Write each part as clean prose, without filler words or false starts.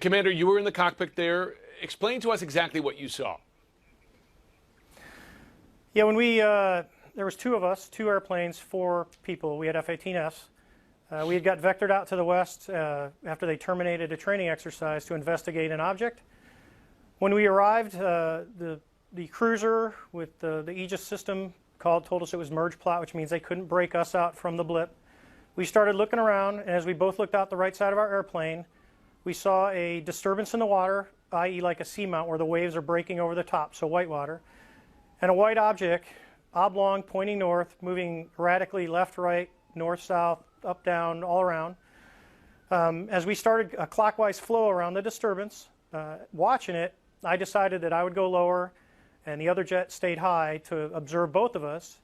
Commander, you were in the cockpit there. Explain to us exactly what you saw. Yeah, when there was two of us, two airplanes, four people. We had F-18Fs. We had got vectored out to the west after they terminated a training exercise to investigate an object. When we arrived, the cruiser with the Aegis system told us it was merge plot, which means they couldn't break us out from the blip. We started looking around, and as we both looked out the right side of our airplane, we saw a disturbance in the water, i.e. like a seamount where the waves are breaking over the top, so white water, and a white object, oblong, pointing north, moving erratically left, right, north, south, up, down, all around. As we started a clockwise flow around the disturbance, watching it, I decided that I would go lower and the other jet stayed high to observe both of us.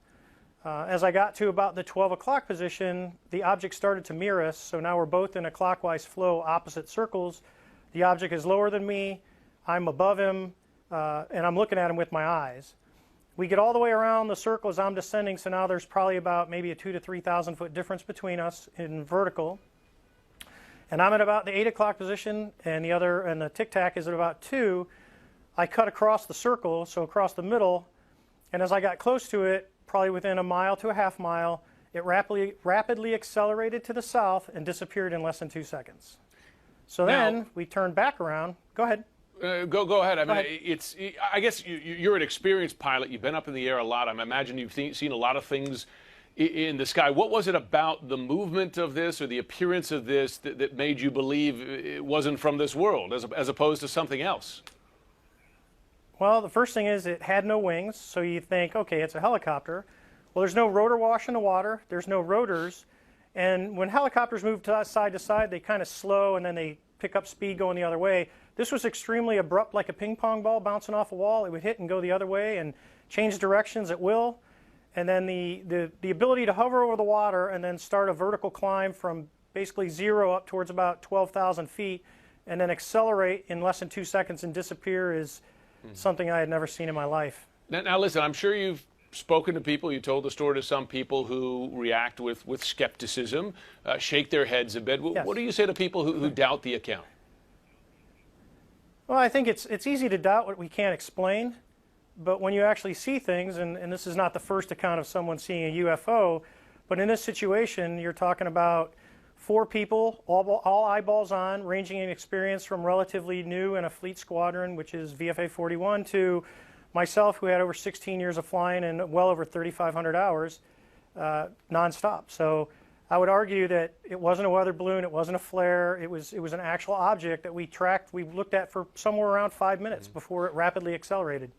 As I got to about the 12 o'clock position, the object started to mirror us, so now we're both in a clockwise flow, opposite circles. The object is lower than me, I'm above him, and I'm looking at him with my eyes. We get all the way around the circle as I'm descending, so now there's probably about maybe a 2,000 to 3,000 foot difference between us in vertical. And I'm at about the 8 o'clock position, and the tic-tac is at about 2. I cut across the circle, so across the middle, and as I got close to it, probably within a mile to a half mile, it rapidly accelerated to the south and disappeared in less than 2 seconds. So then we turned back around. Go ahead. Go ahead. I mean, I guess you're an experienced pilot. You've been up in the air a lot. I imagine you've seen a lot of things in the sky. What was it about the movement of this or the appearance of this that made you believe it wasn't from this world as opposed to something else? Well, the first thing is it had no wings, so you think, okay, it's a helicopter. Well, there's no rotor wash in the water. There's no rotors. And when helicopters move side to side, they kind of slow and then they pick up speed going the other way. This was extremely abrupt, like a ping pong ball bouncing off a wall. It would hit and go the other way and change directions at will. And then the ability to hover over the water and then start a vertical climb from basically 0 up towards about 12,000 feet and then accelerate in less than 2 seconds and disappear is something I had never seen in my life. Now listen, I'm sure you've spoken to people, you told the story to some people who react with skepticism, shake their heads a bit. Yes. What do you say to people who doubt the account? Well, I think it's easy to doubt what we can't explain, but when you actually see things, and this is not the first account of someone seeing a UFO, but in this situation, you're talking about 4 people, all eyeballs on, ranging in experience from relatively new in a fleet squadron, which is VFA 41, to myself, who had over 16 years of flying and well over 3,500 hours nonstop. So I would argue that it wasn't a weather balloon, it wasn't a flare, it was an actual object that we looked at for somewhere around 5 minutes before it rapidly accelerated.